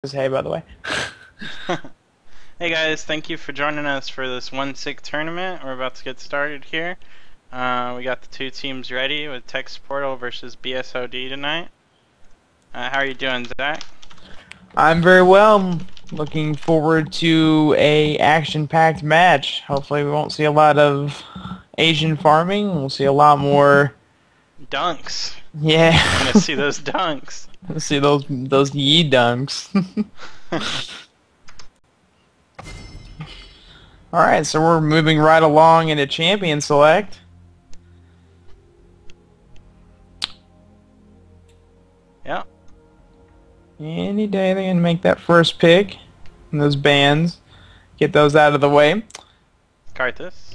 Hey, by the way. Hey guys, thank you for joining us for this OneSickTournament. We're about to get started here. We got the two teams ready with Suppordle versus BSOD tonight. How are you doing, Zach? I'm very well. Looking forward to a action-packed match. Hopefully we won't see a lot of Asian farming. We'll see a lot more. Dunks. Yeah. I'm gonna see those dunks. Let's see those Yi dunks. All right, so we're moving right along into Champion Select. Yeah. Any day they can make that first pick. And those bands. Get those out of the way. Karthus.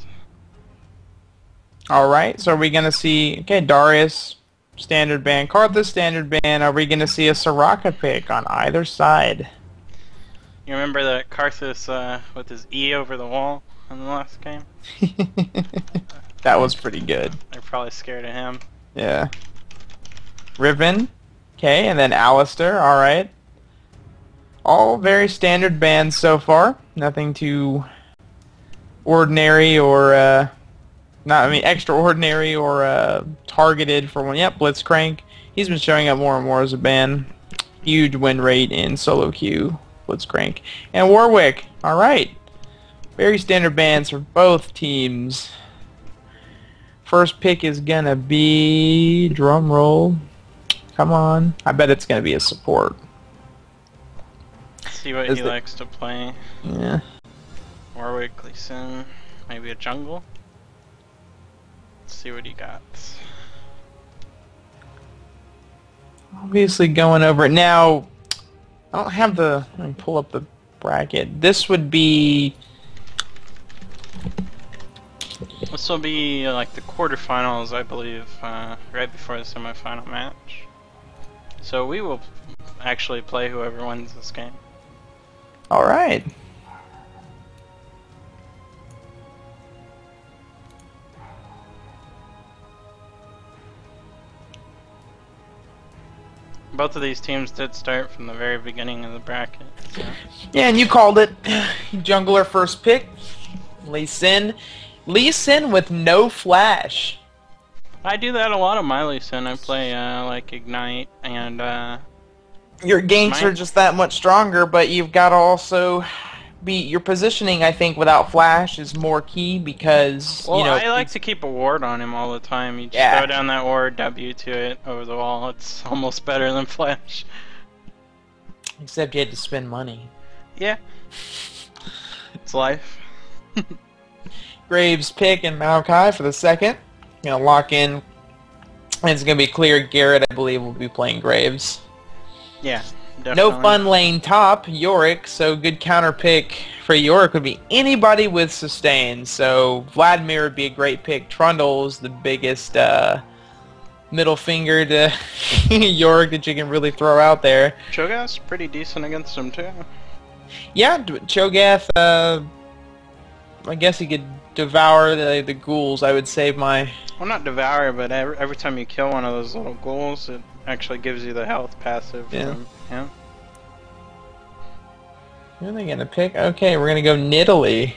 Alright, so are we going to see... Okay, Darius, standard ban. Karthus, standard ban. Are we going to see a Soraka pick on either side? You remember that Karthus with his E over the wall in the last game? That was pretty good. They're probably scared of him. Yeah. Riven. Okay, and then Alistair. Alright. All very standard bans so far. Nothing too ordinary or... extraordinary or targeted for one. Yep, Blitzcrank. He's been showing up more and more as a ban. Huge win rate in solo queue, Blitzcrank. And Warwick. Alright. Very standard bans for both teams. First pick is gonna be... drum roll. Come on. I bet it's gonna be a support. See what he likes to play. Yeah. Warwick, Lee Sin, maybe a jungle. See what he got. Obviously going over it. Now, I don't have the... Let me pull up the bracket. This would be... This will be like the quarterfinals, I believe, right before the semifinal match. So we will actually play whoever wins this game. Alright. Both of these teams did start from the very beginning of the bracket. So. Yeah, and you called it. Jungler first pick. Lee Sin. Lee Sin with no flash. I do that a lot of my Lee Sin. I play like Ignite and your ganks are just that much stronger, but you've got to also be your positioning. I think without flash is more key because well, I like to keep a ward on him all the time. You just throw down that ward, W to it over the wall. It's almost better than flash. Except you had to spend money. Yeah, it's life. Graves pick and Maokai for the second. Gonna lock in. And it's gonna be clear. Garrett, I believe, will be playing Graves. Yeah, definitely. No fun lane top, Yorick, so good counter pick for Yorick would be anybody with sustain. So Vladimir would be a great pick. Trundle is the biggest middle finger to Yorick that you can really throw out there. Cho'Gath's pretty decent against him too. Yeah, Cho'Gath, I guess he could devour the ghouls. I would save my... Well, not devour, but every time you kill one of those little ghouls, it actually gives you the health passive from him. Who are they gonna pick? Okay, we're gonna go Nidalee.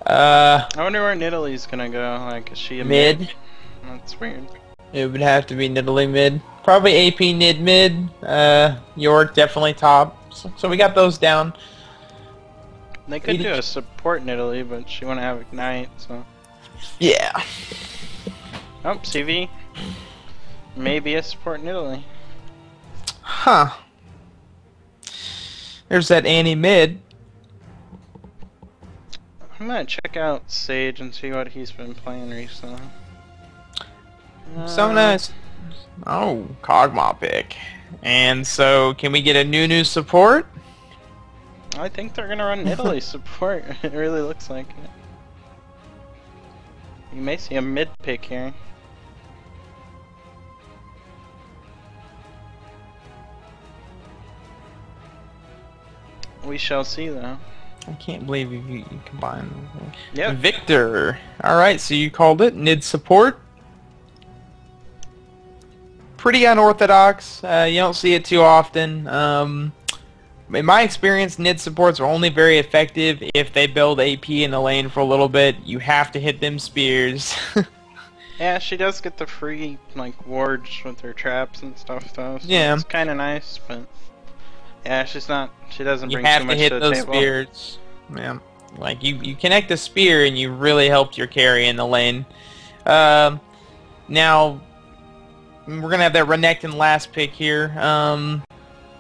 I wonder where Nidalee's gonna go. Like, is she a mid? That's weird. It would have to be Nidalee mid. Probably AP Nid mid. York definitely top. So we got those down. They could do a support Nidalee, but she wouldn't have Ignite, so... Yeah. Oh, CV. Maybe a support Nidalee. Huh. There's that Annie mid. I'm gonna check out Sage and see what he's been playing recently. So nice. Oh, Kog'Maw pick. And so, can we get a new support? I think they're gonna run Nidalee support. It really looks like it. You may see a mid pick here. We shall see, though. I can't believe you combine. Yep. Victor. Alright, so you called it. Nid support. Pretty unorthodox. You don't see it too often. In my experience, mid supports are only very effective if they build AP in the lane for a little bit. You have to hit them spears. Yeah, she does get the free like wards with her traps and stuff though. So Yeah. it's kind of nice, but yeah, she's not. She doesn't You bring have too to much hit to the those table. spears. Yeah. Like you connect the spear and you really helped your carry in the lane. Now we're gonna have that Renekton last pick here.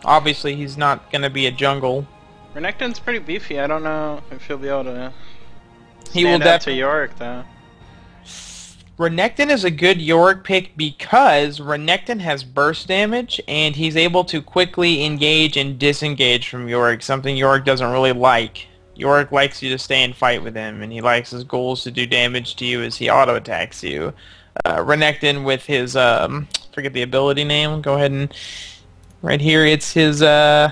Obviously he's not gonna be a jungle. Renekton's pretty beefy. I don't know if he'll be able to He will stand up to definitely. Yorick though. Renekton is a good Yorick pick because Renekton has burst damage and he's able to quickly engage and disengage from Yorick, something Yorick doesn't really like. Yorick likes you to stay and fight with him, and he likes his goals to do damage to you as he auto-attacks you. Renekton with his, forget the ability name, go ahead and, right here, it's his, there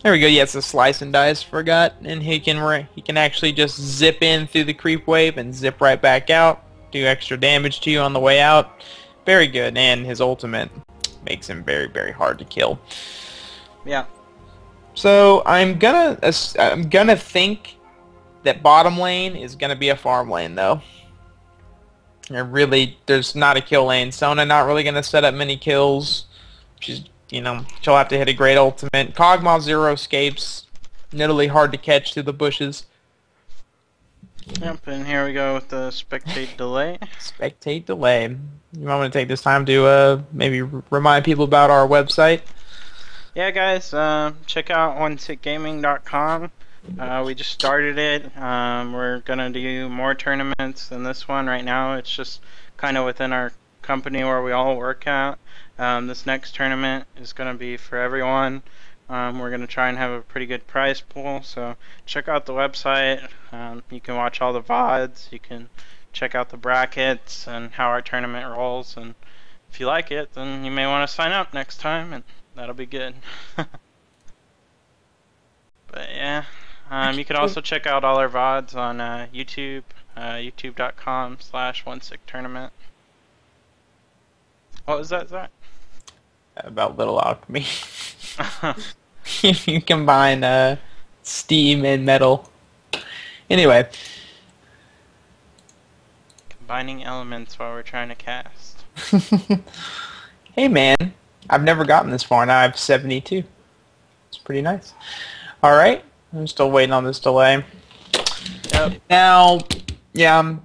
we go, yeah, it's a slice and dice, forgot, and he can actually just zip in through the creep wave and zip right back out, do extra damage to you on the way out. Very good, and his ultimate makes him very, very hard to kill. Yeah. So I'm gonna think that bottom lane is gonna be a farm lane though. There's not a kill lane. Sona not really gonna set up many kills. She'll have to hit a great ultimate. Kog'Maw zero escapes. Literally hard to catch through the bushes. Yep, and here we go with the spectate delay. Spectate delay. You might want to take this time to maybe remind people about our website. Yeah, guys, check out OneSickGaming.com. We just started it. We're gonna do more tournaments than this one. Right now, it's just kind of within our company where we all work at. This next tournament is gonna be for everyone. We're gonna try and have a pretty good prize pool. So check out the website. You can watch all the VODs. You can check out the brackets and how our tournament rolls. And if you like it, then you may want to sign up next time. And that'll be good. But yeah, you can also check out all our VODs on YouTube, youtube.com/OneSickTournament. What was that, Zach? About Little Alchemy. You combine steam and metal. Anyway. Combining elements while we're trying to cast. Hey man, I've never gotten this far. Now I have 72. It's pretty nice. Alright, I'm still waiting on this delay. Yep. Now, yeah, I'm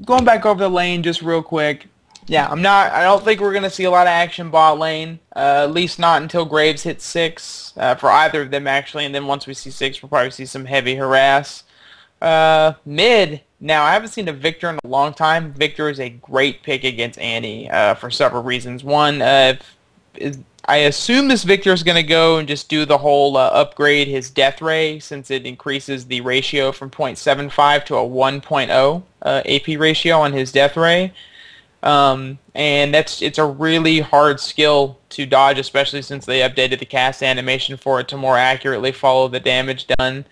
going back over the lane just real quick. Yeah, I don't think we're going to see a lot of action bot lane. At least not until Graves hits 6. For either of them, actually. And then once we see 6, we'll probably see some heavy harass. Mid. Now, I haven't seen a Victor in a long time. Victor is a great pick against Annie for several reasons. One, I assume this Victor is going to go and just do the whole upgrade his death ray, since it increases the ratio from 0.75 to a 1.0 AP ratio on his death ray. And it's a really hard skill to dodge, especially since they updated the cast animation for it to more accurately follow the damage done.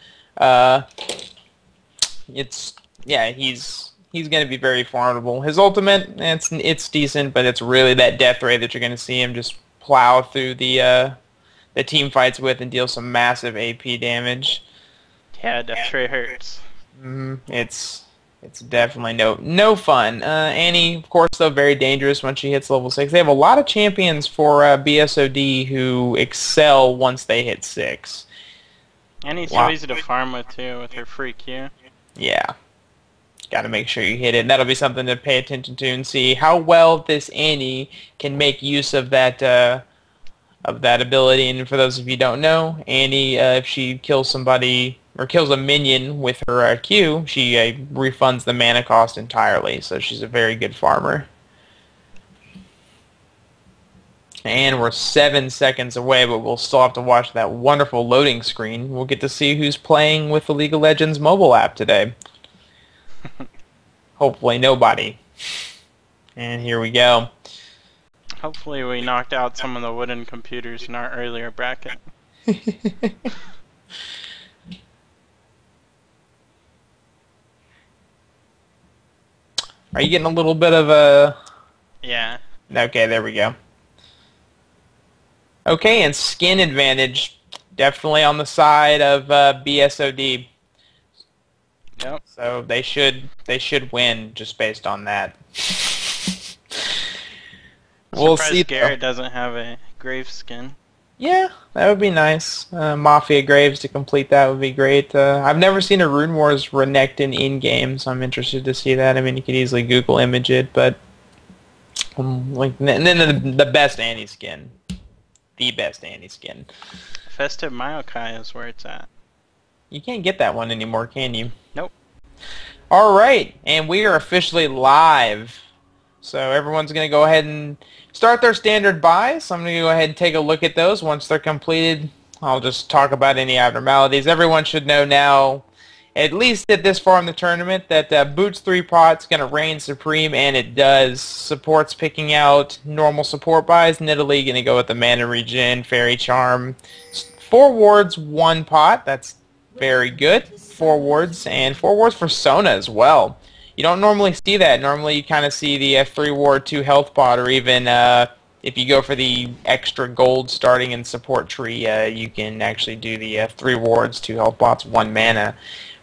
He's going to be very formidable. His ultimate, it's decent, but it's really that death ray that you're going to see him just plow through the team fights with and deal some massive AP damage. Yeah, death ray hurts. It's definitely no fun. Annie, of course, though, very dangerous when she hits level 6. They have a lot of champions for BSOD who excel once they hit 6. Annie's so easy to farm with, too, with her free Q. Yeah. Got to make sure you hit it. And that'll be something to pay attention to and see how well this Annie can make use of that ability. And for those of you who don't know, Annie, if she kills somebody or kills a minion with her Q, she refunds the mana cost entirely. So she's a very good farmer. And we're 7 seconds away, but we'll still have to watch that wonderful loading screen. We'll get to see who's playing with the League of Legends mobile app today. Hopefully nobody. And here we go. Hopefully we knocked out some of the wooden computers in our earlier bracket. Are you getting a little bit of a... Yeah. Okay, there we go. Okay, and skin advantage. definitely on the side of BSOD. Yep. So they should win just based on that. We'll see. Garrett doesn't have a grave skin. Yeah, that would be nice. Mafia Graves to complete that would be great. I've never seen a Rune Wars Renekton in-game, so I'm interested to see that. I mean, you could easily Google image it, but and then the best Annie skin. The best Annie skin. Festive Maokai is where it's at. You can't get that one anymore, can you? Nope. Alright, and we are officially live. So everyone's going to go ahead and start their standard buys. So I'm going to go ahead and take a look at those. Once they're completed, I'll just talk about any abnormalities. Everyone should know now, at least at this far in the tournament, that Boots 3 Pot's going to reign supreme, and it does. Support's picking out normal support buys. Nidalee going to go with the Mana Regen, Fairy Charm. 4 wards, 1 pot. That's very good. 4 wards, and 4 wards for Sona as well. You don't normally see that. Normally you kind of see the 3 ward, 2 health pot, or even if you go for the extra gold starting in support tree, you can actually do the 3 wards, 2 health pots, 1 mana.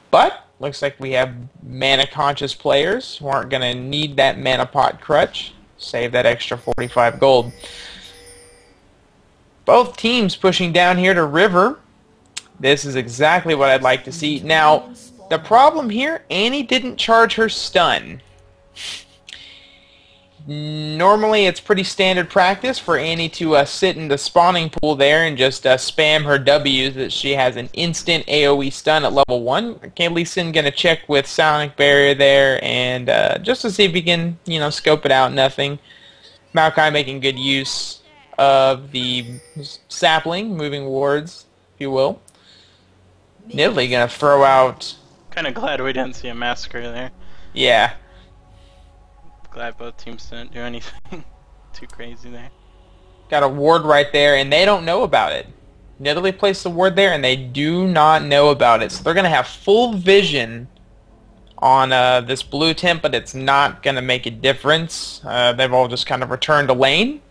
But looks like we have mana conscious players who aren't going to need that mana pot crutch. Save that extra 45 gold. Both teams pushing down here to River. This is exactly what I'd like to see. Now, the problem here, Annie didn't charge her stun. Normally, it's pretty standard practice for Annie to sit in the spawning pool there and just spam her W's that she has an instant AoE stun at level 1. Okay, Lee Sin gonna check with Sonic Barrier there and just to see if he can, scope it out. Nothing. Maokai making good use of the sapling, moving wards, if you will. Nidalee gonna throw out. Kind of glad we didn't see a massacre there. Yeah. Glad both teams didn't do anything too crazy there. Got a ward right there, and they don't know about it. Nidalee placed the ward there, and they do not know about it. So they're going to have full vision on this blue temp, but it's not going to make a difference. They've all just kind of returned to lane.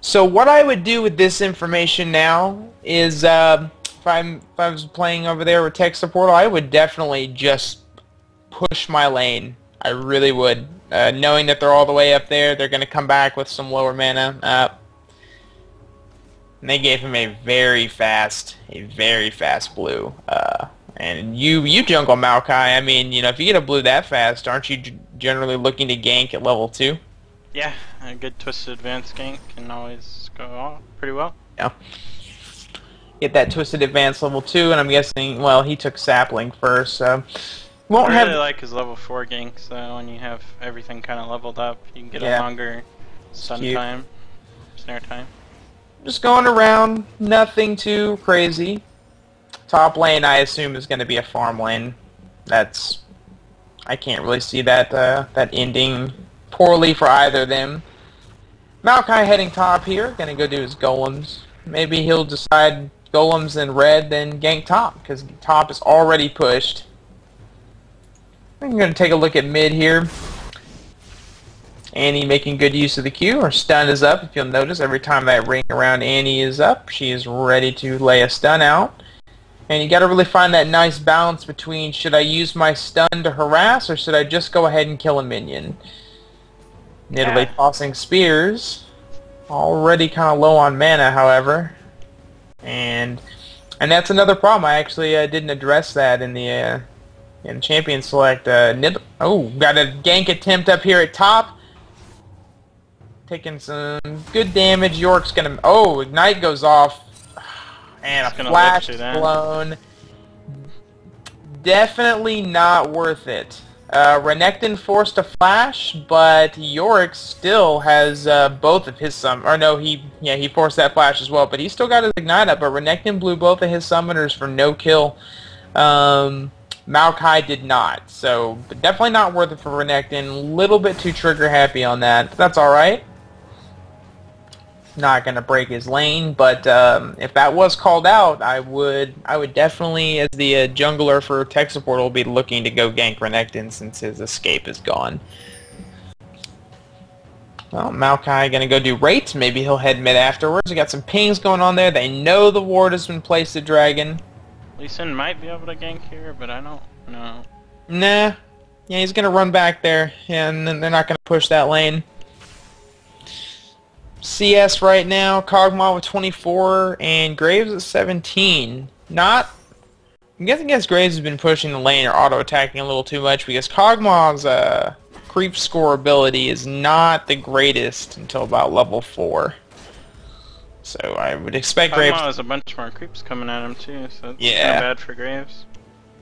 So what I would do with this information now is, if I was playing over there with tech support, I would definitely just push my lane. I really would. Knowing that they're all the way up there, they're going to come back with some lower mana. And they gave him a very fast blue. And you jungle Maokai, I mean, if you get a blue that fast, aren't you generally looking to gank at level 2? Yeah, a good twisted advance gank can always go off pretty well. Yeah. Get that twisted advance level 2, and I'm guessing, well, he took sapling first, so won't I really have. like his level 4 gank, so when you have everything kind of leveled up, you can get a longer stun time, snare time. Just going around, nothing too crazy. Top lane, I assume, is going to be a farm lane. I can't really see that that ending poorly for either of them. Maokai heading top here, going to go do his golems. Maybe he'll decide golems in red, then gank top, because top is already pushed. I'm going to take a look at mid here. Annie making good use of the Q. Her stun is up. If you'll notice, every time that ring around Annie is up, she is ready to lay a stun out. And you got to really find that nice balance between, should I use my stun to harass, or should I just go ahead and kill a minion? Nidalee tossing spears. Already kind of low on mana, however. And that's another problem. I actually didn't address that in the in Champion Select. Got a gank attempt up here at top. Taking some good damage. York's gonna. Oh, Ignite goes off. And a flash blown. Definitely not worth it. Renekton forced a flash, but Yorick still has both of his he forced that flash as well, but he still got his Ignite up, but Renekton blew both of his summoners for no kill. Maokai did not, so definitely not worth it for Renekton. A little bit too trigger happy on that, but that's alright. Not going to break his lane, but if that was called out, I would definitely, as the jungler for tech support, will be looking to go gank Renekton since his escape is gone. Well, Maokai gonna go do rates. Maybe he'll head mid afterwards. We got some pings going on there. They know the ward has been placed to Dragon. Lee Sin might be able to gank here, but I don't know. Nah. Yeah, he's gonna run back there, and then they're not gonna push that lane. CS right now, Kog'Maw with 24, and Graves at 17. I'm guessing Graves has been pushing the lane or auto-attacking a little too much, because Kog'Maw's creep score ability is not the greatest until about level 4. So I would expect Graves... Kog'Maw has a bunch more creeps coming at him too, so it's Yeah. kind of bad for Graves.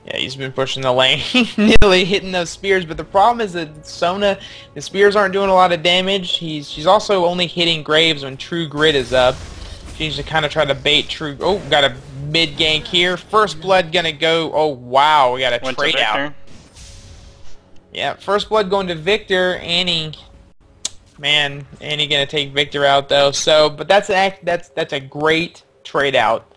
Yeah, he's been pushing the lane, nearly hitting those spears, but the problem is that Sona, the spears aren't doing a lot of damage. She's also only hitting Graves when True Grit is up. She needs to kind of try to bait True... Oh, got a mid gank here. First Blood gonna go... Oh, wow, we got a trade out. Yeah, First Blood going to Victor. Annie gonna take Victor out though. So, but that's a great trade out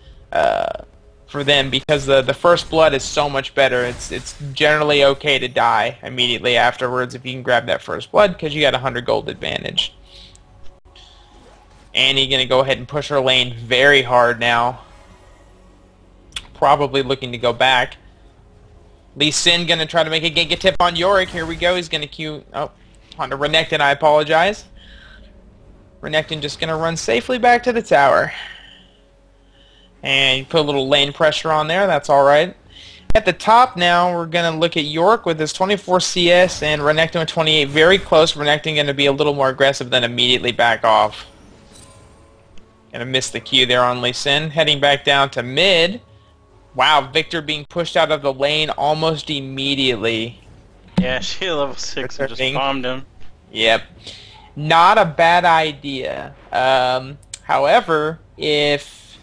for them, because the First Blood is so much better. It's generally okay to die immediately afterwards if you can grab that First Blood, because you got 100 gold advantage. Annie gonna go ahead and push her lane very hard now. Probably looking to go back. Lee Sin gonna try to make a Giga Tip on Yorick. Here we go. He's gonna Q. Oh, onto Renekton. I apologize. Renekton just gonna run safely back to the tower. And you put a little lane pressure on there. That's all right. At the top now, we're gonna look at Yorick with his 24 CS and Renekton with 28. Very close. Renekton gonna be a little more aggressive, then immediately back off. Gonna miss the Q there on Lee Sin. Heading back down to mid. Wow, Victor being pushed out of the lane almost immediately. Yeah, she level 6 and just bombed him. Yep. Not a bad idea. However, if...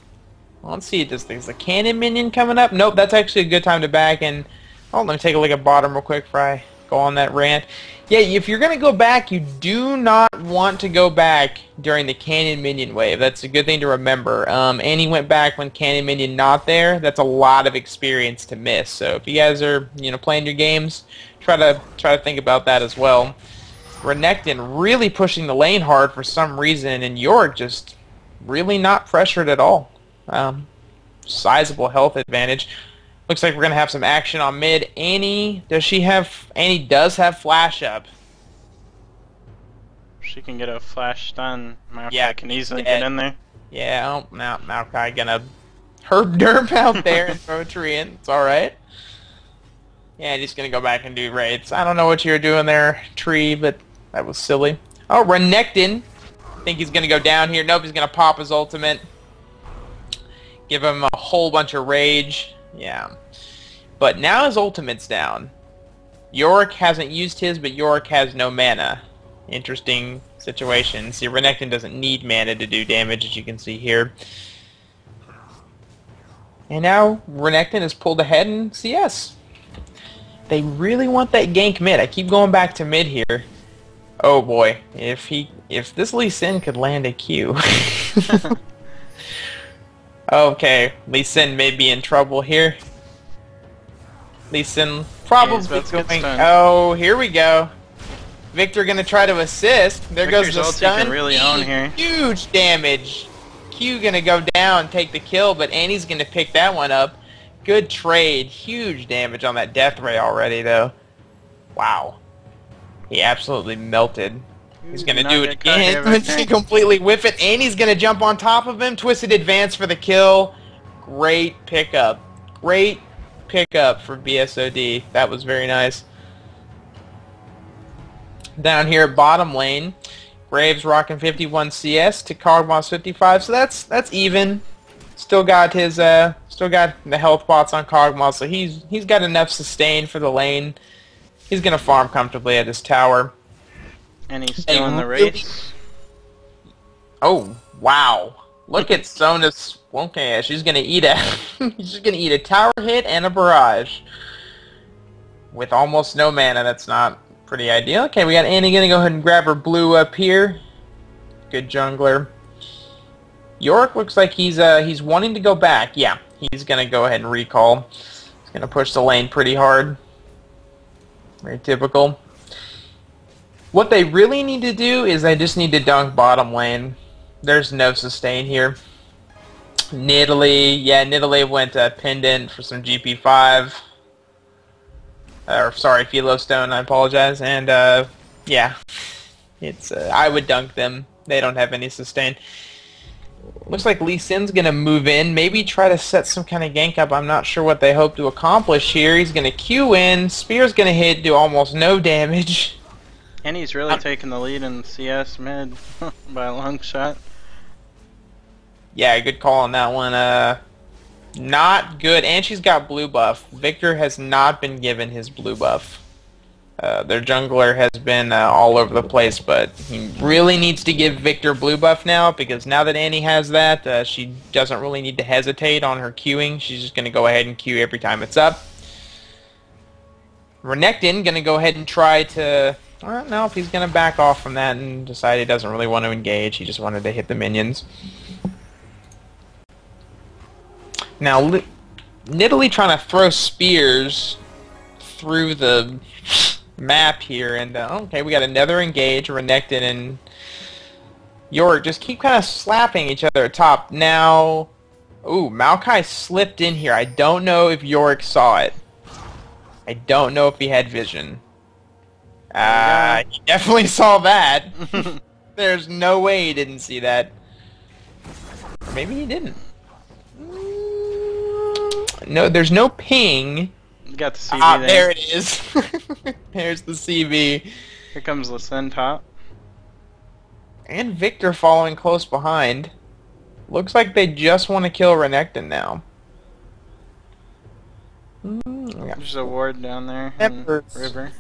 Well, let's see, is the cannon minion coming up? Nope, that's actually a good time to back. And oh, let me take a look at bottom real quick before I go on that rant. Yeah, if you're going to go back, you do not want to go back during the Cannon Minion wave. That's a good thing to remember. Annie went back when Cannon Minion not there. That's a lot of experience to miss. So if you guys are playing your games, try to think about that as well. Renekton really pushing the lane hard for some reason, and Yorick just really not pressured at all. Sizable health advantage. Looks like we're going to have some action on mid. Annie does have flash up. She can get a flash stun. Maokai Yeah, can easily get in there. Yeah, oh, now Maokai going to herb derp out there and throw a tree in. It's alright. Yeah, he's going to go back and do raids. I don't know what you were doing there, tree, but that was silly. Oh, Renekton. I think he's going to go down here. Nope, he's going to pop his ultimate. Give him a whole bunch of rage. Yeah. But now his ultimate's down. Yorick hasn't used his, but Yorick has no mana. Interesting situation. See, Renekton doesn't need mana to do damage, as you can see here. And now Renekton has pulled ahead in CS. They really want that gank mid. I keep going back to mid here. Oh boy, if this Lee Sin could land a Q. Okay, Lee Sin may be in trouble here. Lee Sin probably going... Oh, here we go. Victor gonna try to assist. There Victor's goes the stun. Can really own here. Huge damage. Q gonna go down, take the kill, but Annie's gonna pick that one up. Good trade. Huge damage on that death ray already, though. Wow. He absolutely melted. He's gonna do it again. Completely whiff it. Annie's gonna jump on top of him. Twisted advance for the kill. Great pickup. Great pickup for BSOD. That was very nice. Down here at bottom lane, Graves rocking 51 CS to Kog'Maw's 55. So that's even. Still got the health pots on Kog'Maw, so he's got enough sustain for the lane. He's gonna farm comfortably at his tower. And he's still in the race. Oh wow! Look at Sona's. Okay, she's gonna eat a tower hit and a barrage with almost no mana. That's not pretty ideal. Okay, we got Annie gonna go ahead and grab her blue up here. Good jungler. Yorick looks like he's wanting to go back. Yeah, he's gonna go ahead and recall. He's gonna push the lane pretty hard. Very typical. What they really need to do is they just need to dunk bottom lane. There's no sustain here. Nidalee went pendant for some GP5. Or sorry, Philostone, I apologize. And yeah, it's I would dunk them. They don't have any sustain. Looks like Lee Sin's gonna move in, maybe try to set some kind of gank up. I'm not sure what they hope to accomplish here. He's gonna Q in, Spear's gonna hit, do almost no damage. And he's really taking the lead in CS mid by a long shot. Yeah, good call on that one. Not good, and she's got blue buff. Victor has not been given his blue buff. Their jungler has been all over the place, but he really needs to give Victor blue buff now, because now that Annie has that, she doesn't really need to hesitate on her queuing. She's just going to go ahead and queue every time it's up. Renekton going to go ahead and try to... I don't know if he's going to back off from that and decide he doesn't really want to engage. He just wanted to hit the minions. Now, Nidalee trying to throw spears through the map here, and okay, we got another engage. Renekton and Yorick just keep kind of slapping each other at top. Now, ooh, Maokai slipped in here. I don't know if Yorick saw it. I don't know if he had vision. He definitely saw that. There's no way he didn't see that. Maybe he didn't. No, there's no ping. You got the CV there. There it is. There's the CV. Here comes Lee top. And Victor following close behind. Looks like they just want to kill Renekton now. There's a ward down there in the river.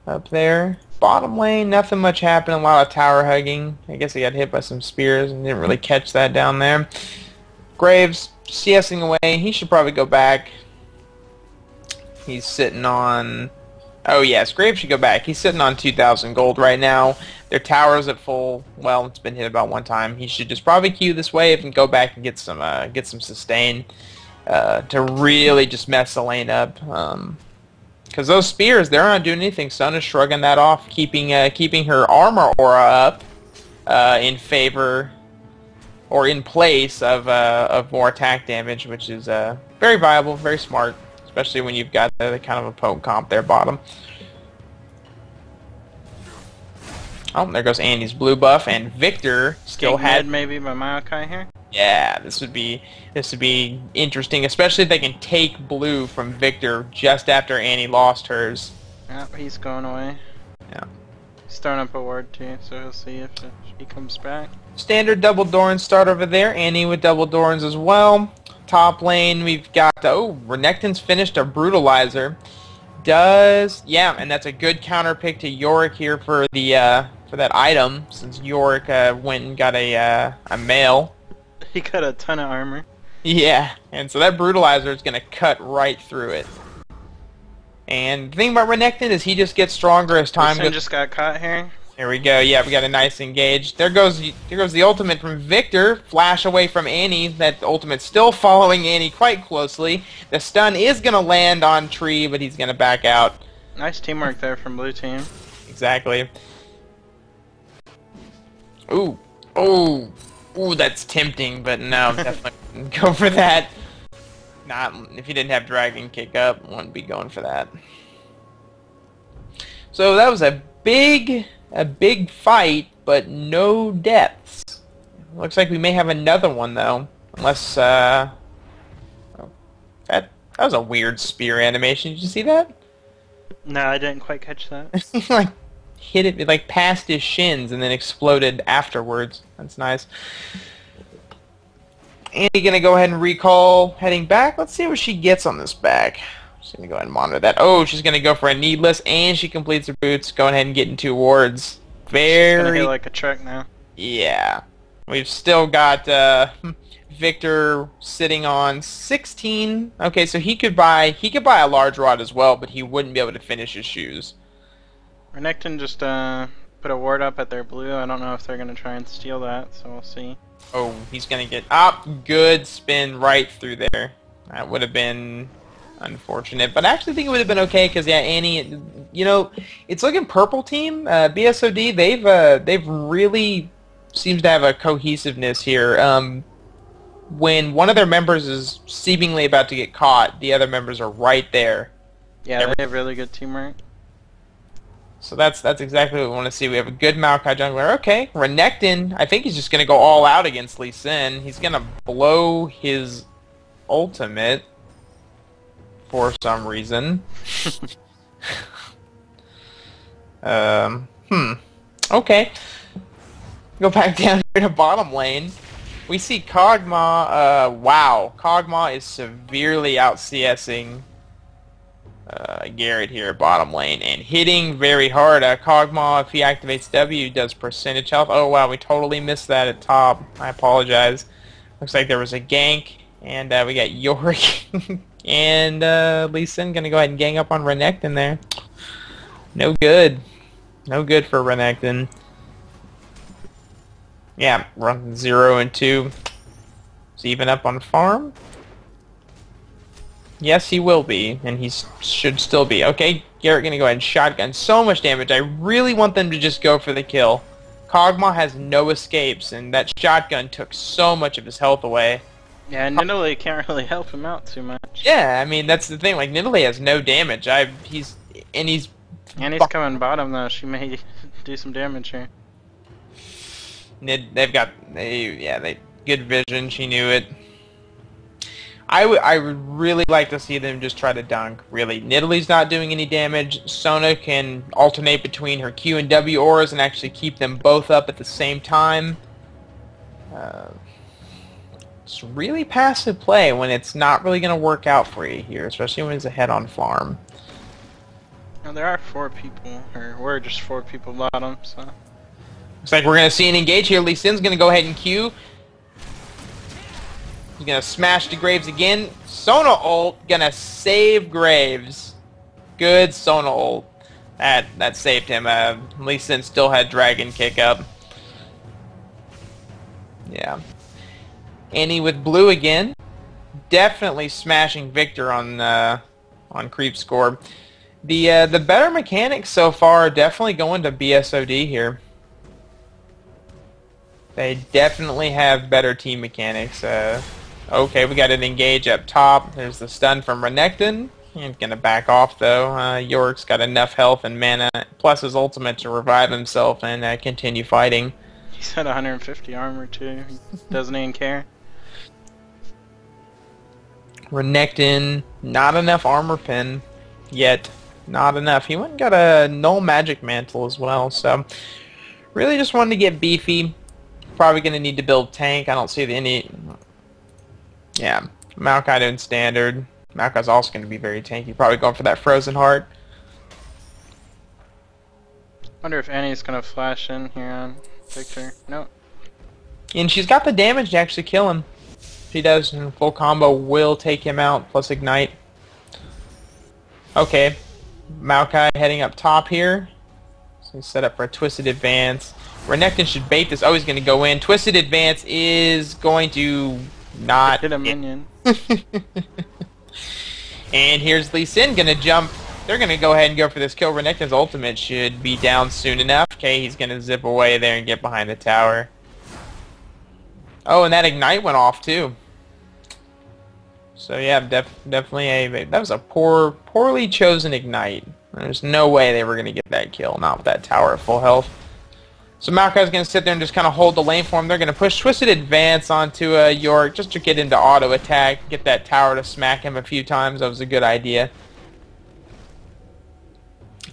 Up there. Bottom lane, nothing much happened. A lot of tower hugging. I guess he got hit by some spears and didn't really catch that down there. Graves CSing away. He should probably go back. He's sitting on... Oh yes, Graves should go back. He's sitting on 2,000 gold right now. Their tower's at full. Well, it's been hit about one time. He should just probably queue this wave and go back and get some sustain to really just mess the lane up. Because those spears, they're not doing anything. Sun is shrugging that off, keeping her armor aura up in favor or in place of more attack damage, which is very viable, very smart, especially when you've got the kind of a poke comp there bottom. Oh, there goes Andy's blue buff, and Victor still had maybe by Maokai here. Yeah, this would be interesting, especially if they can take blue from Victor just after Annie lost hers. Yep, he's going away. Yeah. He's throwing up a ward too, so we'll see if he comes back. Standard double Dorans start over there. Annie with double Dorans as well. Top lane, we've got Renekton's finished a brutalizer. And that's a good counter pick to Yorick here for the for that item, since Yorick went and got a mail. He got a ton of armor. Yeah, and so that brutalizer is gonna cut right through it. And the thing about Renekton is he just gets stronger as time goes. Just got caught here. There we go. Yeah, we got a nice engage. There goes the ultimate from Victor. Flash away from Annie. That ultimate's still following Annie quite closely. The stun is going to land on Tree, but he's going to back out. Nice teamwork there from blue team. Exactly. Ooh. Oh. Ooh, that's tempting, but no, definitely wouldn't go for that. Not if you didn't have Dragon Kick up, wouldn't be going for that. So that was a big fight, but no deaths. Looks like we may have another one though, unless that was a weird spear animation. Did you see that? No, I didn't quite catch that. Like hit it like past his shins and then exploded afterwards. That's nice. Annie gonna go ahead and recall, heading back. Let's see what she gets on this back. Just gonna go ahead and monitor that. Oh, she's gonna go for a needless, and she completes her boots. Going ahead and getting 2 wards. Very. She's gonna hit like a truck now. Yeah, we've still got Victor sitting on 16. Okay, so he could buy a large rod as well, but he wouldn't be able to finish his shoes. Renekton just put a ward up at their blue. I don't know if they're gonna try and steal that, so we'll see. Oh, he's gonna get up. Good spin right through there. That would have been Unfortunate, but I actually think it would have been okay because yeah, Annie, you know, it's looking purple team. BSOD, they've really seems to have a cohesiveness here. When one of their members is seemingly about to get caught, the other members are right there. Yeah, they have really good teamwork. So that's exactly what we want to see. We have a good Maokai jungler. Okay, Renekton, I think he's just going to go all out against Lee Sin. He's going to blow his ultimate for some reason. Okay. Go back down here to bottom lane. We see Kog'Maw. Wow, Kog'Maw is severely out CSing Garrett here at bottom lane and hitting very hard. Kog'Maw, if he activates W, does percentage health. Oh wow, we totally missed that at top. I apologize. Looks like there was a gank, and we got Yorick and Lee Sin gonna go ahead and gang up on Renekton there. No good. No good for Renekton. Yeah, run 0 and 2. Is he even up on farm? Yes, he will be, and he should still be. Okay, Garrett gonna go ahead and shotgun so much damage. I really want them to just go for the kill. Kog'Maw has no escapes, and that shotgun took so much of his health away. Yeah, Nidalee can't really help him out too much. Yeah, I mean that's the thing. Like Nidalee has no damage. He's coming bottom though. She may do some damage here. They've got good vision. She knew it. I would really like to see them just try to dunk. Really, Nidalee's not doing any damage. Sona can alternate between her Q and W auras and actually keep them both up at the same time. It's really passive play when it's not really going to work out for you here, especially when it's ahead on farm. Now there are 4 people, or we're just 4 people bottom, so. Looks like we're going to see an engage here. Lee Sin's going to go ahead and Q. He's going to smash the Graves again. Sona ult, going to save Graves. Good Sona ult. That saved him. Lee Sin still had Dragon kick up. Yeah. Annie with blue again. Definitely smashing Victor on creep score. The better mechanics so far are definitely going to BSOD here. They definitely have better team mechanics. Okay, we got an engage up top. There's the stun from Renekton. He's gonna back off though. York's got enough health and mana, plus his ultimate to revive himself and continue fighting. He's had 150 armor too. He doesn't even care. Renekton, not enough armor pin yet. Not enough. He went and got a null magic mantle as well, so really just wanted to get beefy. Probably going to need to build tank. I don't see any... Yeah, Maokai doing standard. Maokai's also going to be very tanky. Probably going for that Frozen Heart. Wonder if Annie's going to flash in here on Victor. Nope. And she's got the damage to actually kill him. She does, and full combo will take him out, plus Ignite. Okay, Maokai heading up top here. So he's set up for a Twisted Advance. Renekton should bait this. Oh, he's going to go in. Twisted Advance is going to not hit a minion. And here's Lee Sin going to jump. They're going to go ahead and go for this kill. Renekton's ultimate should be down soon enough. Okay, he's going to zip away there and get behind the tower. Oh, and that Ignite went off too. So yeah, definitely that was a poorly chosen Ignite. There's no way they were going to get that kill, not with that tower at full health. So Maokai's going to sit there and just kind of hold the lane for him. They're going to push Twisted Advance onto York just to get into auto attack, get that tower to smack him a few times. That was a good idea.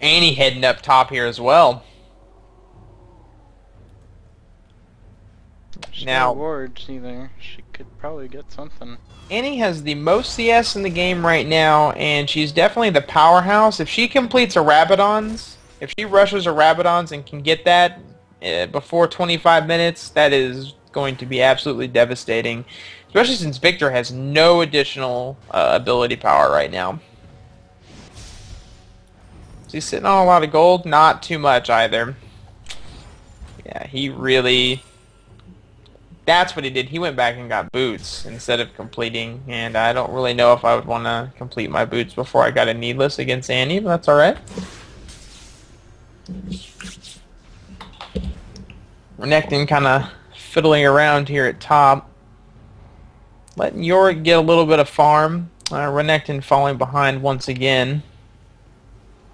Annie heading up top here as well. Now wards either. She could probably get something. Annie has the most CS in the game right now, and she's definitely the powerhouse. If she completes a Rabadon's, if she rushes a Rabadon's and can get that before 25 minutes, that is going to be absolutely devastating. Especially since Victor has no additional ability power right now. Is he sitting on a lot of gold? Not too much either. Yeah, he really That's what he did. He went back and got boots instead of completing, and I don't really know if I would want to complete my boots before I got a needless against Annie, but that's alright. Renekton kind of fiddling around here at top. Letting Yorick get a little bit of farm. Renekton falling behind once again.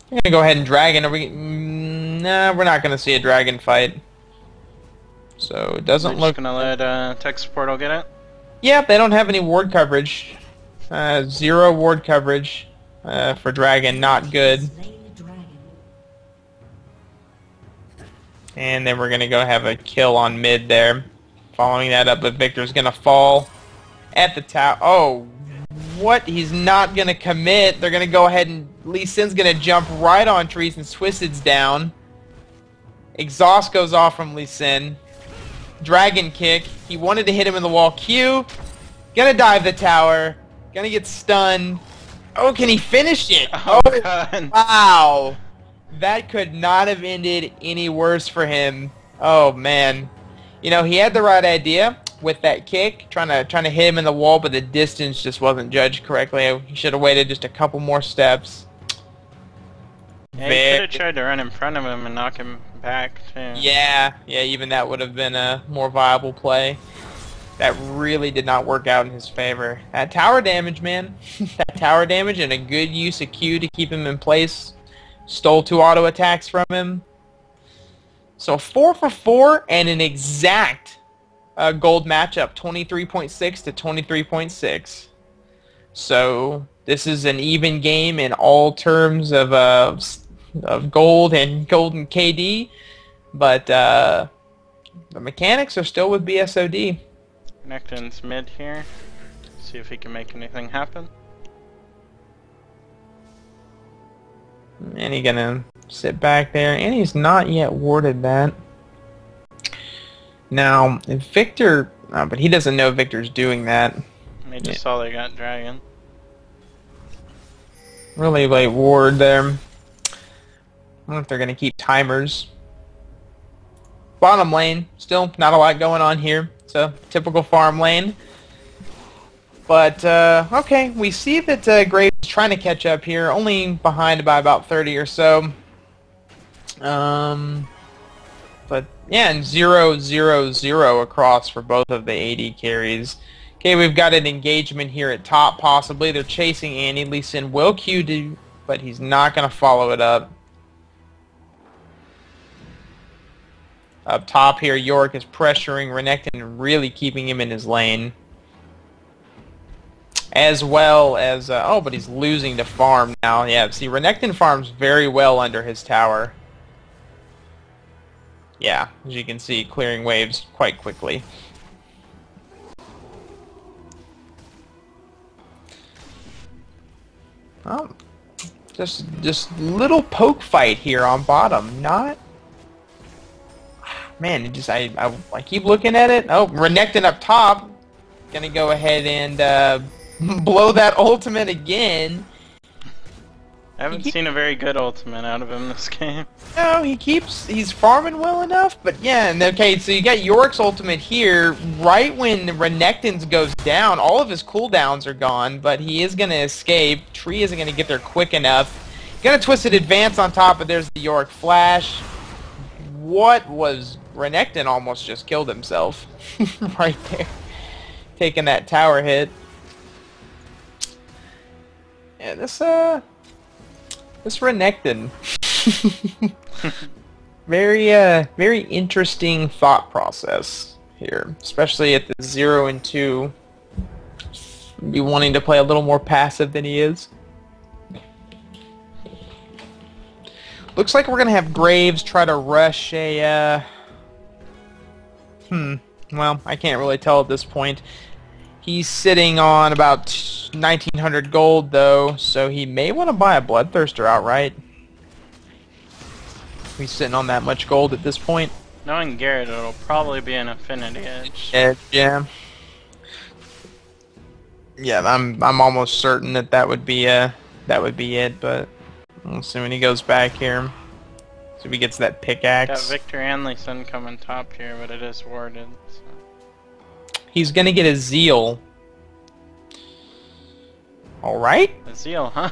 I'm going to go ahead and dragon. Are we? Nah, we're not going to see a dragon fight. So it doesn't look... Just going to let Text Portal get it? Yep, they don't have any ward coverage. 0 ward coverage for dragon. Not good. And then we're going to go have a kill on mid there. Following that up, but Victor's going to fall at the tower. Oh, what? He's not going to commit. They're going to go ahead and Lee Sin's going to jump right on trees and Twisted down. Exhaust goes off from Lee Sin. Dragon kick. He wanted to hit him in the wall. Q. Gonna dive the tower. Gonna get stunned. Oh, can he finish it? Oh, God. Wow. That could not have ended any worse for him. Oh, man. You know, he had the right idea with that kick, trying to hit him in the wall, but the distance just wasn't judged correctly. He should have waited just a couple more steps. Yeah, he could have tried to run in front of him and knock him back, too. Yeah, even that would have been a more viable play. That really did not work out in his favor. That tower damage, man. That tower damage and a good use of Q to keep him in place. Stole 2 auto attacks from him. So 4 for 4 and an exact gold matchup, 23.6 to 23.6. So this is an even game in all terms of gold and golden KD, but the mechanics are still with BSOD. Renekton's mid here. See if he can make anything happen. And he's gonna sit back there, and he's not yet warded that. Now, if Victor, but he doesn't know Victor's doing that. They just saw they got dragon. Really late ward there. I don't know if they're gonna keep timers. Bottom lane, still not a lot going on here. It's a typical farm lane. But, okay, we see that Graves is trying to catch up here, only behind by about 30 or so. But, yeah, and 0-0-0 across for both of the AD carries. Okay, we've got an engagement here at top, possibly. They're chasing Annie. Lee Sin will Q, but he's not going to follow it up. Up top here, Yorick is pressuring Renekton and really keeping him in his lane. As well as, oh, but he's losing to farm now. Yeah, see, Renekton farms very well under his tower. Yeah, as you can see, clearing waves quite quickly. Oh, just little poke fight here on bottom. Not, man. It just I keep looking at it. Oh, Renekton up top, gonna go ahead and blow that ultimate again. I haven't seen a very good ultimate out of him this game. No, he's farming well enough, but yeah, and okay, so you got Yorick's ultimate here, right when Renekton's goes down, all of his cooldowns are gone, but he is going to escape. Tree isn't going to get there quick enough. Gonna Twisted Advance on top, but there's the Yorick flash. What was... Renekton almost just killed himself. Right there. Taking that tower hit. Yeah, this Renekton. Very interesting thought process here, especially at the 0 and 2. Be wanting to play a little more passive than he is. Looks like we're gonna have Graves try to rush a. Well, I can't really tell at this point. He's sitting on about 1,900 gold, though, so he may want to buy a Bloodthirster outright. He's sitting on that much gold at this point. Knowing Garrett, it'll probably be an Affinity Edge. Yeah. Yeah, I'm almost certain that would be it, but we'll see when he goes back here. See if he gets that pickaxe. Got Victor and Lee Sin coming top here, but it is warded. So. He's gonna get a Zeal. Alright. A Zeal, huh?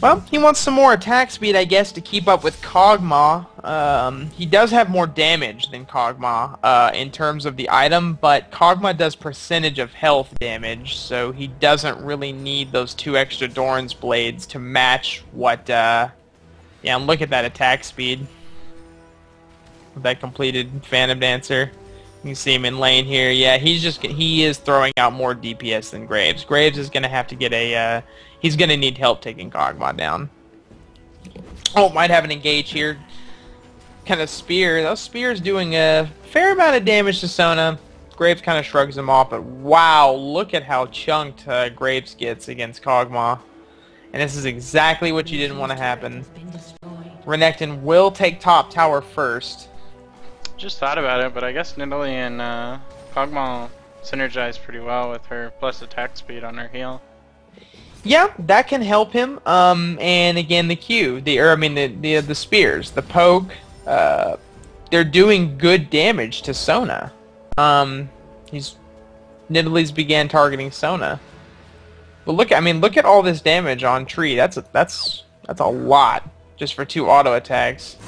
Well, he wants some more attack speed, I guess, to keep up with Kog'Maw. He does have more damage than Kog'Maw in terms of the item, but Kog'Maw does percentage of health damage, so he doesn't really need those 2 extra Doran's Blades to match what... Yeah, and look at that attack speed. With that completed Phantom Dancer. You can see him in lane here. Yeah, he is throwing out more DPS than Graves. Graves is going to have to get a... he's going to need help taking Kog'Maw down. Oh, might have an engage here. Kind of spear. Those spears doing a fair amount of damage to Sona. Graves kind of shrugs him off, but wow, look at how chunked Graves gets against Kog'Maw. And this is exactly what you didn't want to happen. Renekton will take top tower first. Just thought about it, but I guess Nidalee and Kog'Maw synergize pretty well with her plus attack speed on her heal. Yeah, that can help him. And again, the Q, the spears, the poke, they're doing good damage to Sona. Nidalee's began targeting Sona. But look at all this damage on Tree. That's a lot just for 2 auto attacks.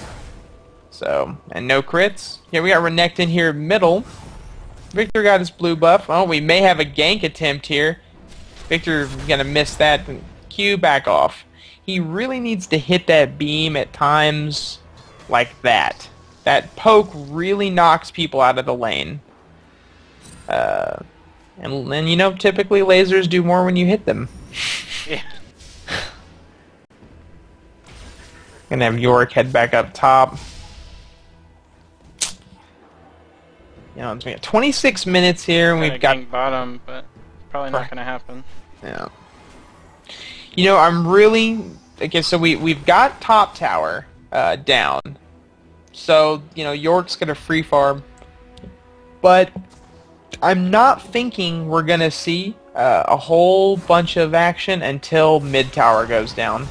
So, and no crits. Yeah, we got Renekton here middle. Victor got his blue buff. Oh, we may have a gank attempt here. Victor's gonna miss that. Q, back off. He really needs to hit that beam at times like that. That poke really knocks people out of the lane. And you know, typically lasers do more when you hit them. Yeah. Gonna have Yorick head back up top. You know, it's been 26 minutes here, and we've got bottom, but probably not gonna happen. Yeah. You know, I'm really okay. So we've got top tower down. So you know, York's gonna free farm, but I'm not thinking we're gonna see a whole bunch of action until mid tower goes down,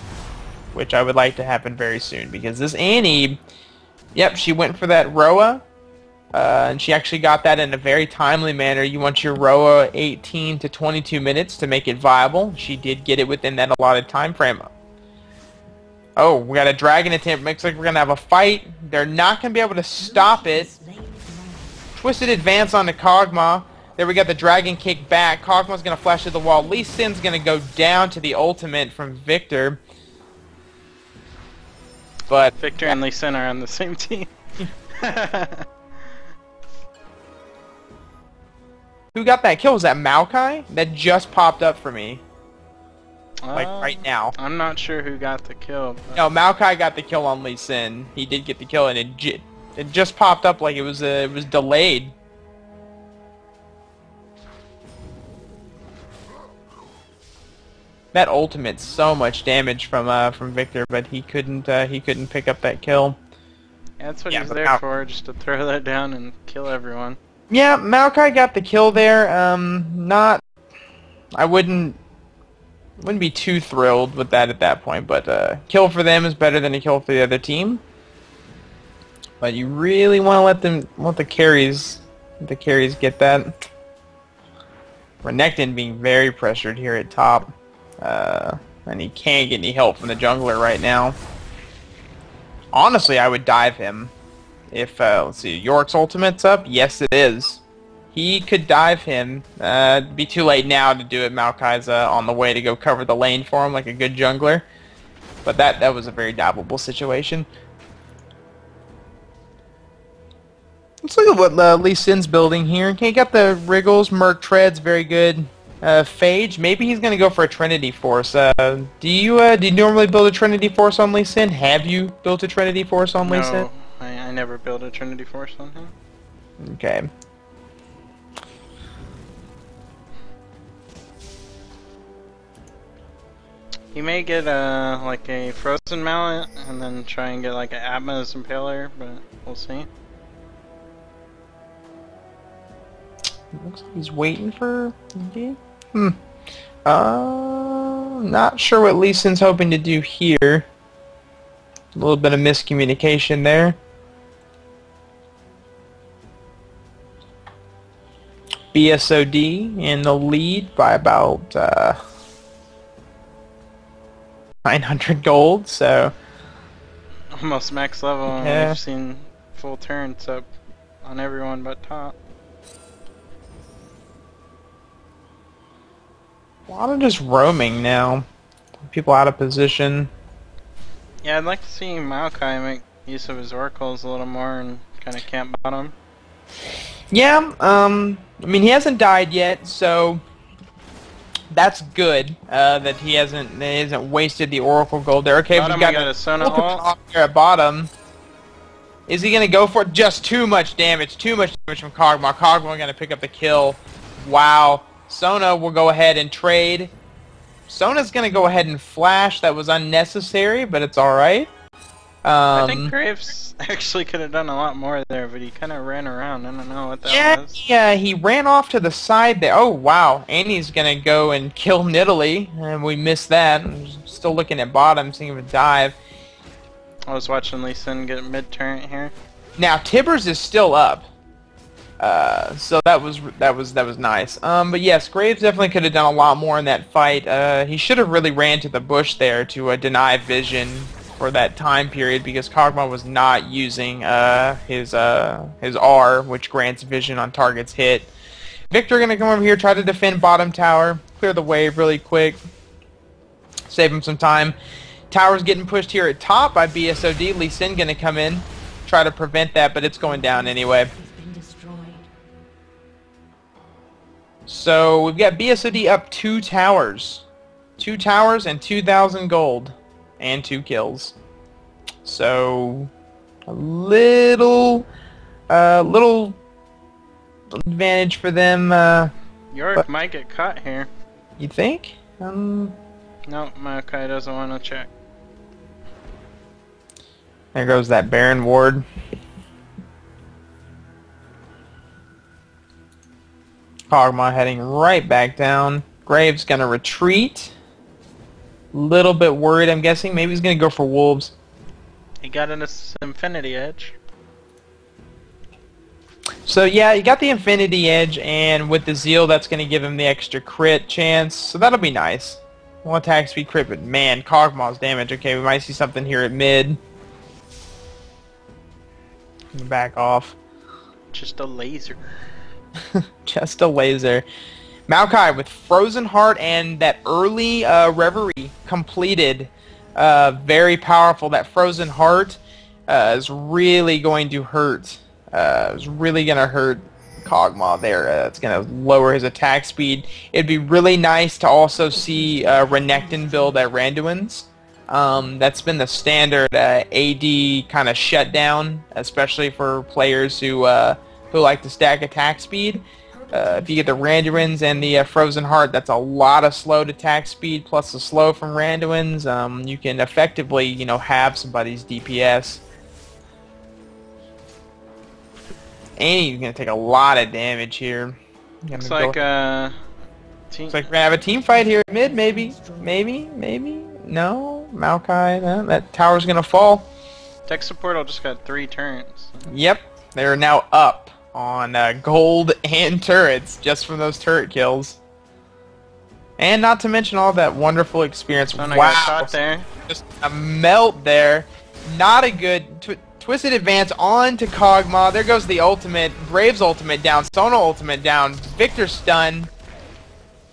which I would like to happen very soon, because this Annie, yep, she went for that Roa, and she actually got that in a very timely manner. You want your Roa 18 to 22 minutes to make it viable. She did get it within that allotted time frame. Oh, we got a dragon attempt. Looks like we're gonna have a fight. They're not gonna be able to stop it. Twisted advance onto Kog'Maw. There we got the dragon kick back. Kog'Maw's gonna flash to the wall. Lee Sin's gonna go down to the ultimate from Victor. But Victor and Lee Sin are on the same team. Who got that kill? Was that Maokai? That just popped up for me. Like right now. I'm not sure who got the kill. But... No, Maokai got the kill on Lee Sin. He did get the kill, and it just popped up like it was delayed. That ultimate's so much damage from Victor, but he couldn't pick up that kill. Yeah, that's what he's there for, just to throw that down and kill everyone. Yeah, Maokai got the kill there. I wouldn't be too thrilled with that at that point, but kill for them is better than a kill for the other team. But you really want to let the carries get that. Renekton being very pressured here at top, and he can't get any help from the jungler right now. Honestly, I would dive him. If, let's see, York's ultimate's up? Yes, it is. He could dive him. It'd be too late now to do it. Maokai's on the way to go cover the lane for him like a good jungler. But that was a very diveable situation. Let's look at what Lee Sin's building here. Okay, got the Wriggles, Merc Treads, very good. Phage, maybe he's going to go for a Trinity Force. Do you normally build a Trinity Force on Lee Sin? Have you built a Trinity Force on Lee Sin? No, I never built a Trinity Force on him. Okay. He may get like a Frozen Mallet and then try and get like an Atma's Impaler, but we'll see. Looks like he's waiting for... not sure what Lee Sin's hoping to do here. A little bit of miscommunication there. BSOD in the lead by about 900 gold, so... Almost max level, and Yeah. we've seen full turns up on everyone but top. A lot of just roaming now. People out of position. Yeah, I'd like to see Maokai make use of his oracles a little more and kind of camp bottom. Yeah, I mean, he hasn't died yet, so that's good that he hasn't wasted the Oracle Gold there. Okay, Bottom, we've we got got a Sona Oracle ult. off here at bottom. Is he gonna go for it? Just too much damage. Too much damage from Kog'Maw. Kog'Maw gonna pick up the kill. Wow. Sona will go ahead and trade. Sona's gonna go ahead and flash. That was unnecessary, but it's all right. I think Graves actually could have done a lot more there, but he kind of ran around. I don't know what that was. Yeah, he ran off to the side there. Oh, wow. Annie's going to go and kill Nidalee, and we missed that. I'm still looking at bottom, seeing if it dive. I was watching Lee Sin get mid-turret here. Now, Tibbers is still up. So that was nice. But yes, Graves definitely could have done a lot more in that fight. He should have really ran to the bush there to deny vision for that time period, because Kog'Maw was not using his R, which grants vision on targets hit. Victor gonna come over here, try to defend bottom tower, clear the wave really quick, save him some time. Tower's getting pushed here at top by BSOD. Lee Sin gonna come in, try to prevent that, but it's going down anyway. So we've got BSOD up 2 towers. 2 towers and 2,000 gold. And 2 kills. So a little advantage for them. Yorick might get caught here. You think? No, Maokai doesn't want to check. There goes that Baron ward. Kog'Maw heading right back down. Graves gonna retreat. Little bit worried, I'm guessing. Maybe he's gonna go for wolves. He got an Infinity Edge. So yeah, you got the Infinity Edge, and with the Zeal, that's gonna give him the extra crit chance. So that'll be nice. One attack speed crit, but man, Kog'Maw's damage. Okay, we might see something here at mid. Back off. Just a laser. Just a laser. Maokai with Frozen Heart and that early Reverie completed. Very powerful. That Frozen Heart is really going to hurt. It's really going to hurt Kog'Maw there. It's going to lower his attack speed. It'd be really nice to also see Renekton build at Randuin's. That's been the standard AD kind of shutdown, especially for players who like to stack attack speed. If you get the Randuin's and the Frozen Heart, that's a lot of slowed attack speed plus the slow from Randuin's. You can effectively, have somebody's DPS. And you're going to take a lot of damage here. Looks like Looks like we're going to have a team fight here at mid, maybe. No? Maokai, no? That tower's going to fall. Tech Suppordle just got 3 turns. Yep, they're now up on gold and turrets just from those turret kills. And not to mention all that wonderful experience. Wow, wow, got shot there. Just a melt there. Not a good twisted advance on to Kog'Maw. There goes the ultimate. Graves ultimate down. Sona ultimate down. Victor stun.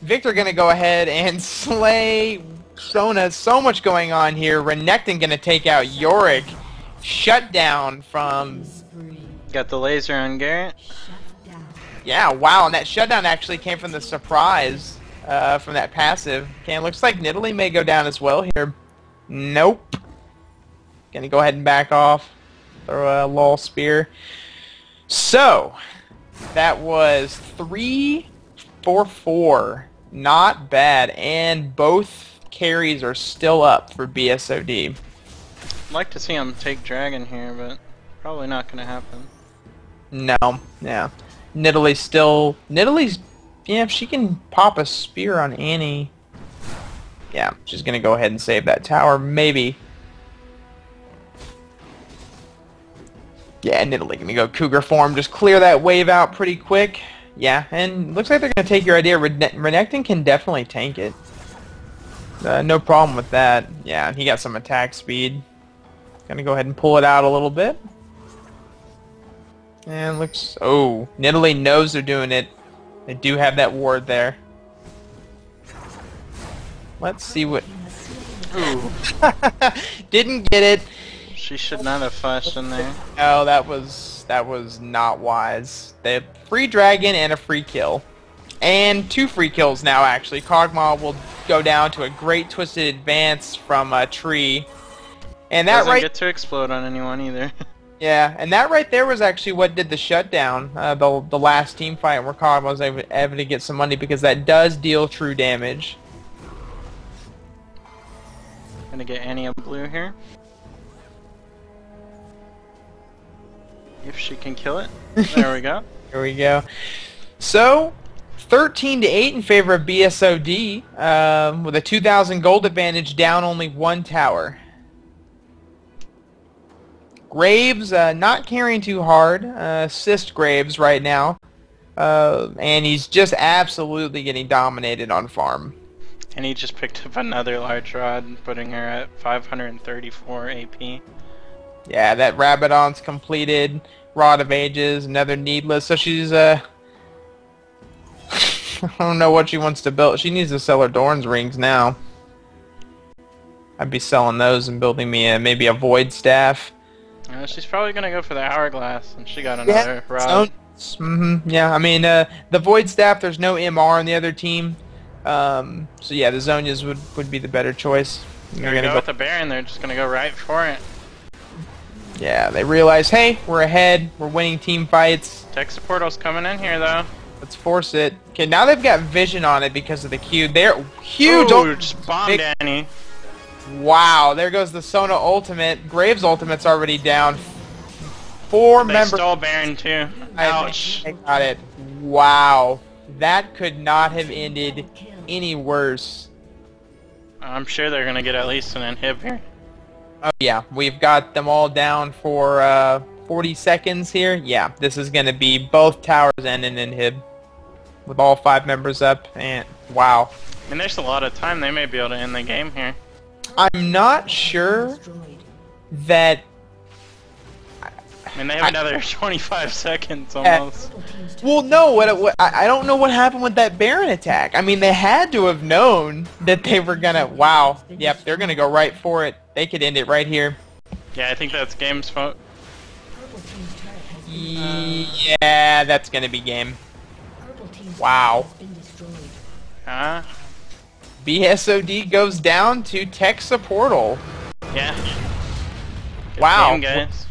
Victor gonna go ahead and slay Sona. So much going on here. Renekton gonna take out Yorick. Shut down from... Got the laser on Garrett. Yeah, wow, and that shutdown actually came from the surprise from that passive. Okay, it looks like Nidalee may go down as well here. Nope. Gonna go ahead and back off. Throw a lull spear. So, that was 3 for 4. Not bad, and both carries are still up for BSOD. I'd like to see him take Dragon here, but probably not going to happen. No, yeah. Nidalee's, yeah, if she can pop a spear on Annie, yeah, she's going to go ahead and save that tower, maybe. Yeah, Nidalee going to go Cougar form, just clear that wave out pretty quick. Yeah, and looks like they're going to take your idea. Renekton can definitely tank it. No problem with that. Yeah, he got some attack speed. Gonna go ahead and pull it out a little bit. And looks... Oh, Nidalee knows they're doing it. They do have that ward there. Let's see what... Ooh. Didn't get it. She should not have flashed in there. No, that was not wise. They have free dragon and a free kill. And 2 free kills now, actually. Kog'Maw will go down to a great twisted advance from a tree. And that doesn't get to explode on anyone either. Yeah, and that right there was actually what did the shutdown, the last team fight where Kog'Maw was able to get some money, because that does deal true damage. Gonna get Annie a blue here. If she can kill it. There we go. Here we go. So, 13-8 in favor of BSOD, with a 2,000 gold advantage, down only 1 tower. Graves not carrying too hard, assist Graves right now, and he's just absolutely getting dominated on farm. And he just picked up another large rod, putting her at 534 AP. Yeah, that Rabadon's completed. Rod of Ages, another needless. So she's I don't know what she wants to build. She needs to sell her Dorn's rings now. I'd be selling those and building me maybe a Void Staff. She's probably gonna go for the Hourglass, and she got another rod. Yeah, I mean the Void Staff. There's no MR on the other team. So yeah, the Zhonya's would be the better choice. They're gonna go with the Baron. They're just gonna go right for it. Yeah, they realize, hey, we're ahead. We're winning team fights. Tech Suppordle's coming in here though. Let's force it. Okay, now they've got vision on it because of the Q. They're huge. Ooh, just bombed Annie. Wow, there goes the Sona ultimate. Graves' ultimate's already down. 4 members. They stole Baron too. Ouch. I got it. Wow. That could not have ended any worse. I'm sure they're gonna get at least an inhib here. Oh yeah, we've got them all down for 40 seconds here. Yeah, this is gonna be both towers and an inhib. With all 5 members up, and wow. I mean, there's a lot of time. They may be able to end the game here. I'm not sure that... I mean, they have another 25 seconds almost. Well, no, I don't know what happened with that Baron attack. I mean, they had to have known that they were gonna... Wow. Yep, they're gonna go right for it. They could end it right here. Yeah, I think that's game's fault. Yeah, that's gonna be game. Wow. BSOD goes down to Tech Suppordle. Yeah. Good Wow. game, guys.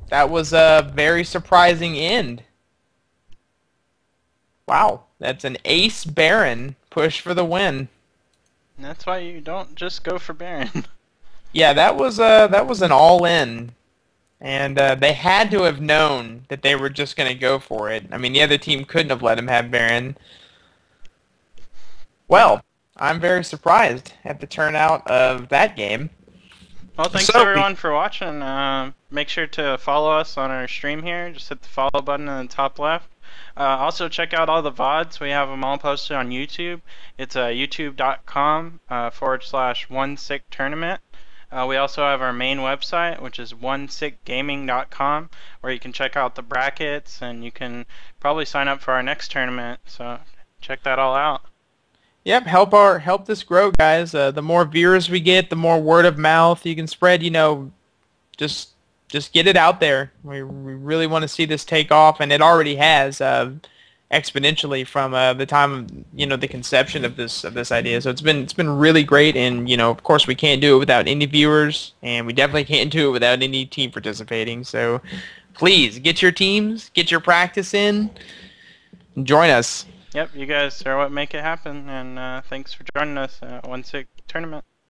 That was a very surprising end. Wow, that's an ace Baron push for the win. And that's why you don't just go for Baron. Yeah, that was an all-in, and they had to have known that they were just going to go for it. I mean, the other team couldn't have let him have Baron. Well, I'm very surprised at the turnout of that game. Well, thanks everyone for watching. Make sure to follow us on our stream here. Just hit the follow button in the top left. Also, check out all the VODs. We have them all posted on YouTube. It's youtube.com/OneSickTournament. We also have our main website, which is OneSickGaming.com, where you can check out the brackets, and you can probably sign up for our next tournament. So check that all out. Yep, help this grow, guys. The more viewers we get, the more word of mouth you can spread. You know, just get it out there. We really want to see this take off, and it already has exponentially from the time of the conception of this idea. So it's been really great, and of course we can't do it without any viewers, and we definitely can't do it without any team participating. So please get your teams, get your practice in, and join us. Yep, you guys are what make it happen, and thanks for joining us at OneSickTournament.